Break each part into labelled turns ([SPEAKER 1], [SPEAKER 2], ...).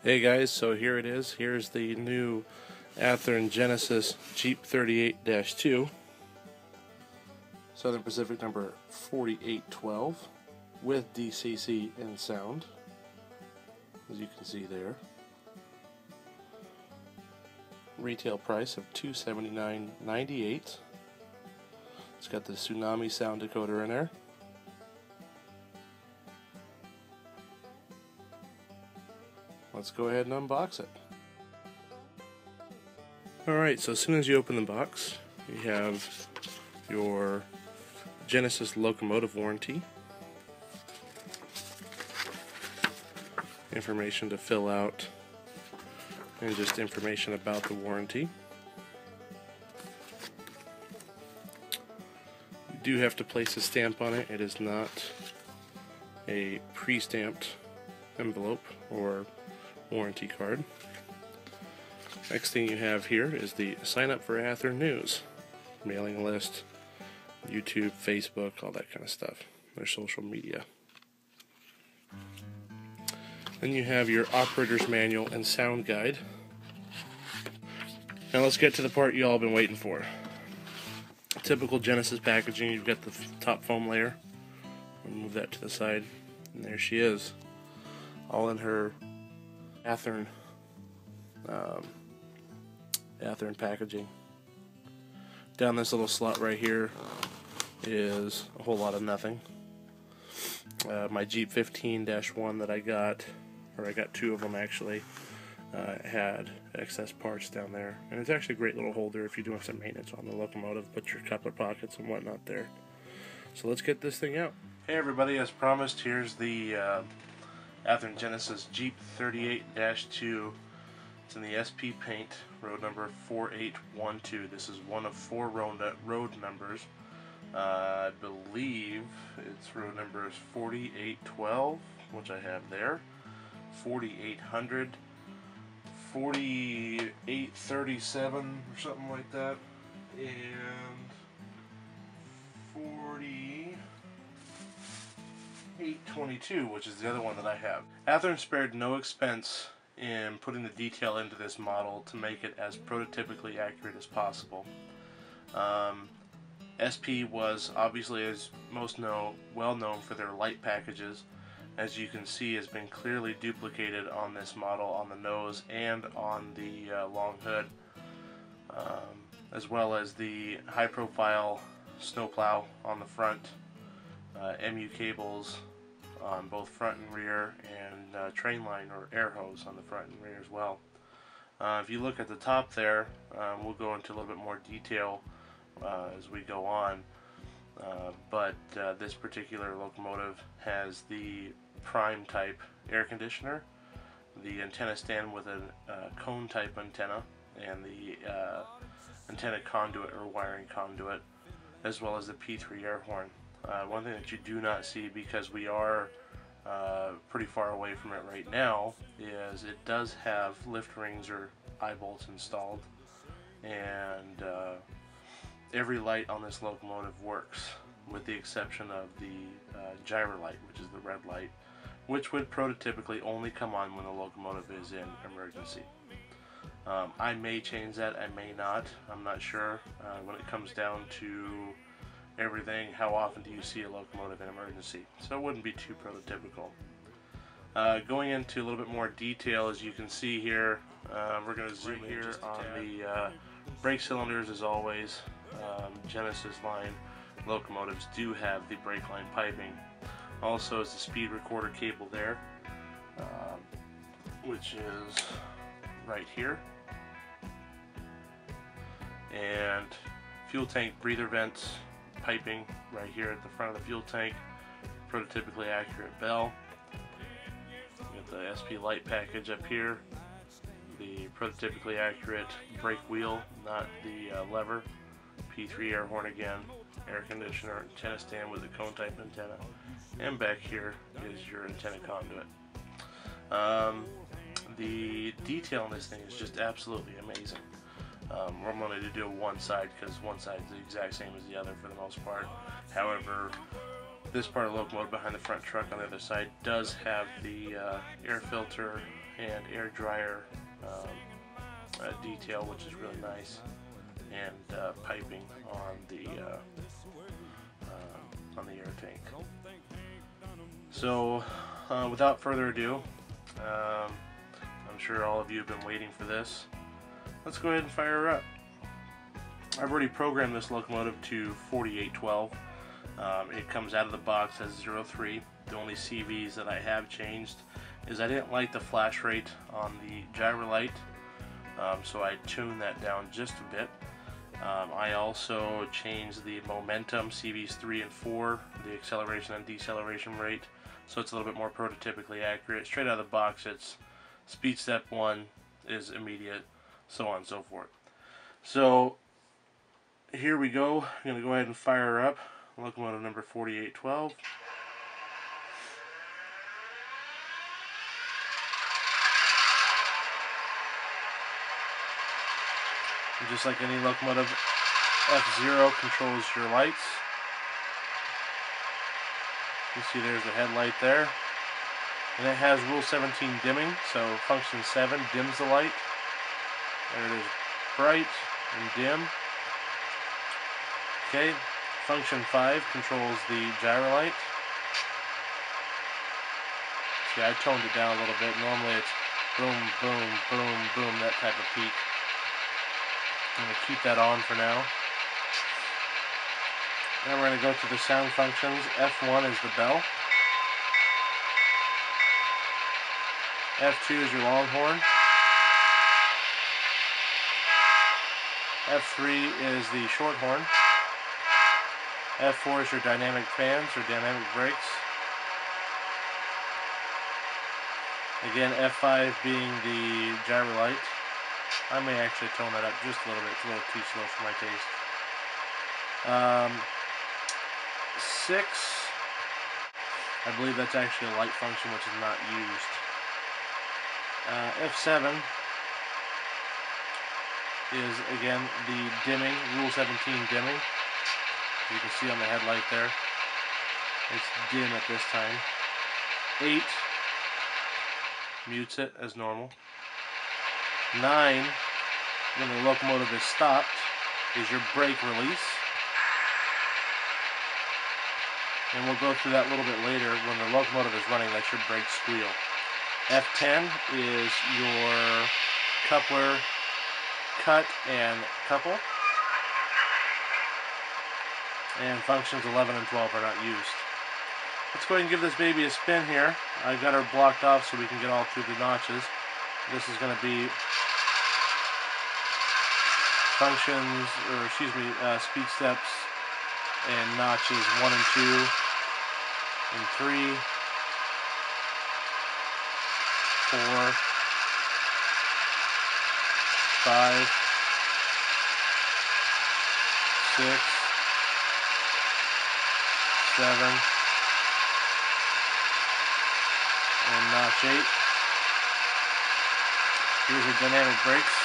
[SPEAKER 1] Hey guys, so here it is. Here's the new Athearn Genesis GP38-2 Southern Pacific number 4812 with DCC and sound, as you can see there. Retail price of $279.98. It's got the Tsunami sound decoder in there. Let's go ahead and unbox it. Alright, so as soon as you open the box, you have your Genesis locomotive warranty, information to fill out, and just information about the warranty. You do have to place a stamp on it. It is not a pre-stamped envelope or warranty card. Next thing you have here is the sign up for Athearn News, mailing list, YouTube, Facebook, all that kind of stuff, their social media. Then you have your operator's manual and sound guide. Now let's get to the part you all been waiting for. Typical Genesis packaging, you've got the top foam layer. I'll move that to the side, and there she is, all in her Athearn packaging. Down this little slot right here is a whole lot of nothing. My GP38-1 that I got two of them actually, had excess parts down there, and it's actually a great little holder if you're doing some maintenance on the locomotive. Put your coupler pockets and whatnot there. So let's get this thing out. Hey everybody, as promised, here's the Athearn Genesis GP38-2. It's in the SP paint, road number 4812. This is one of 4 road numbers. I believe it's road numbers 4812, which I have there, 4800, 4837 or something like that, and 4822, which is the other one that I have. Athearn spared no expense in putting the detail into this model to make it as prototypically accurate as possible. SP was obviously, as most know, well known for their light packages. As you can see, has been clearly duplicated on this model, on the nose and on the long hood, as well as the high-profile snowplow on the front, MU cables on both front and rear, and train line or air hose on the front and rear as well. If you look at the top there, we'll go into a little bit more detail as we go on, but this particular locomotive has the prime type air conditioner, the antenna stand with a cone type antenna, and the antenna conduit or wiring conduit, as well as the P3 air horn. One thing that you do not see, because we are pretty far away from it right now, is it does have lift rings or eye bolts installed, and every light on this locomotive works, with the exception of the gyro light, which is the red light, which would prototypically only come on when the locomotive is in emergency. I may change that, I may not, I'm not sure. When it comes down to everything, how often do you see a locomotive in emergency? So it wouldn't be too prototypical. Going into a little bit more detail, as you can see here, we're going to zoom here on the brake cylinders. As always, Genesis line locomotives do have the brake line piping. Also is the speed recorder cable there, which is right here, and fuel tank breather vents piping right here at the front of the fuel tank, prototypically accurate bell. Got the SP light package up here, the prototypically accurate brake wheel, not the lever, P3 air horn again, air conditioner, antenna stand with a cone type antenna, and back here is your antenna conduit. The detail on this thing is just absolutely amazing. We're going to do one side because one side is the exact same as the other for the most part. However, this part of the locomotive behind the front truck on the other side does have the air filter and air dryer detail, which is really nice, and piping on the air tank. So without further ado, I'm sure all of you have been waiting for this. Let's go ahead and fire her up. I've already programmed this locomotive to 4812. It comes out of the box as 03. The only CVs that I have changed is I didn't like the flash rate on the gyro light, so I tuned that down just a bit. I also changed the momentum, CVs 3 and 4, the acceleration and deceleration rate, so it's a little bit more prototypically accurate. Straight out of the box, it's speed step 1 is immediate, so on and so forth. So here we go. I'm going to go ahead and fire her up. Locomotive number 4812. And just like any locomotive, F0 controls your lights. You see there's the headlight there. And it has Rule 17 dimming, so function 7 dims the light. There it is, bright and dim. Okay, function 5 controls the gyro light. See, I toned it down a little bit. Normally it's boom, boom, boom, boom, that type of peak. I'm going to keep that on for now. Now we're going to go to the sound functions. F1 is the bell. F2 is your longhorn. F3 is the short horn. F4 is your dynamic fans or dynamic brakes. Again, F5 being the gyro light. I may actually tone that up just a little bit. It's a little too slow for my taste. 6, I believe that's actually a light function which is not used. F7 is again the dimming, Rule 17 dimming. You can see on the headlight there, it's dim at this time. 8 mutes it as normal. 9, when the locomotive is stopped, is your brake release. And we'll go through that a little bit later. When the locomotive is running, that's your brake squeal. F10 is your coupler cut and couple. And functions 11 and 12 are not used. Let's go ahead and give this baby a spin here. I've got her blocked off so we can get all through the notches. This is going to be functions, or excuse me, speed steps and notches 1 and 2 and 3, 4, 5, 6, 7, and notch 8. Here's your dynamic brakes.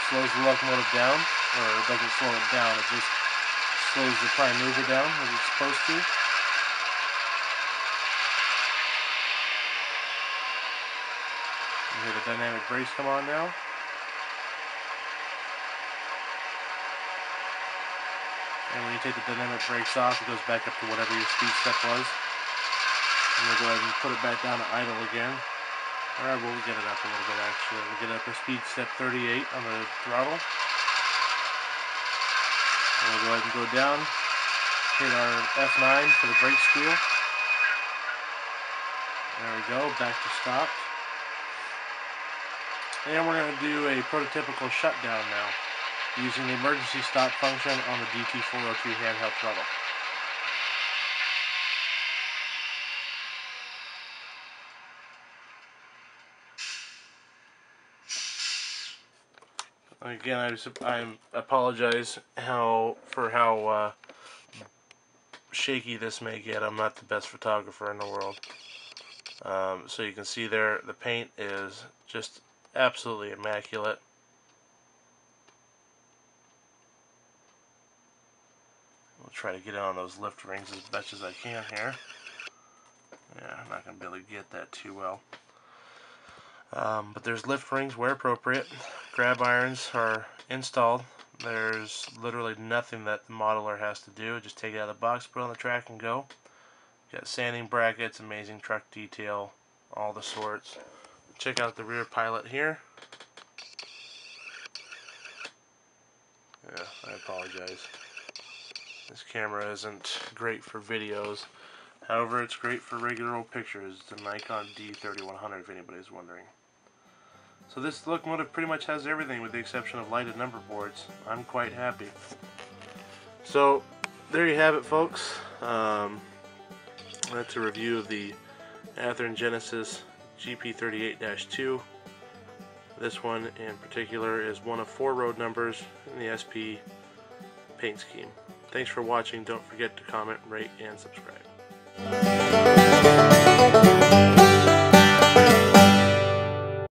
[SPEAKER 1] Slows the locomotive down, or it doesn't slow it down, it just slows the prime mover down as it's supposed to. You hear the dynamic brakes come on now. And when you take the dynamic brakes off, it goes back up to whatever your speed step was. And we'll go ahead and put it back down to idle again. Alright, we'll get it up a little bit actually. We'll get it up to speed step 38 on the throttle. And we'll go ahead and go down, hit our F9 for the brake squeal. There we go, back to stopped. And we're going to do a prototypical shutdown now, using the emergency stop function on the DT402 handheld throttle. Again, I apologize for how shaky this may get. I'm not the best photographer in the world. So you can see there, the paint is just absolutely immaculate. We'll try to get on those lift rings as best as I can here. Yeah, I'm not going to be able to get that too well. But there's lift rings where appropriate. Grab irons are installed. There's literally nothing that the modeler has to do. Just take it out of the box, put it on the track, and go. Got sanding brackets, amazing truck detail, all the sorts. Check out the rear pilot here. Yeah, I apologize. This camera isn't great for videos. However, it's great for regular old pictures. It's a Nikon D3100 if anybody's wondering. So this locomotive pretty much has everything with the exception of lighted number boards. I'm quite happy. So there you have it, folks. That's a review of the Athearn Genesis GP38-2. This one in particular is one of 4 road numbers in the SP paint scheme. Thanks for watching. Don't forget to comment, rate, and subscribe.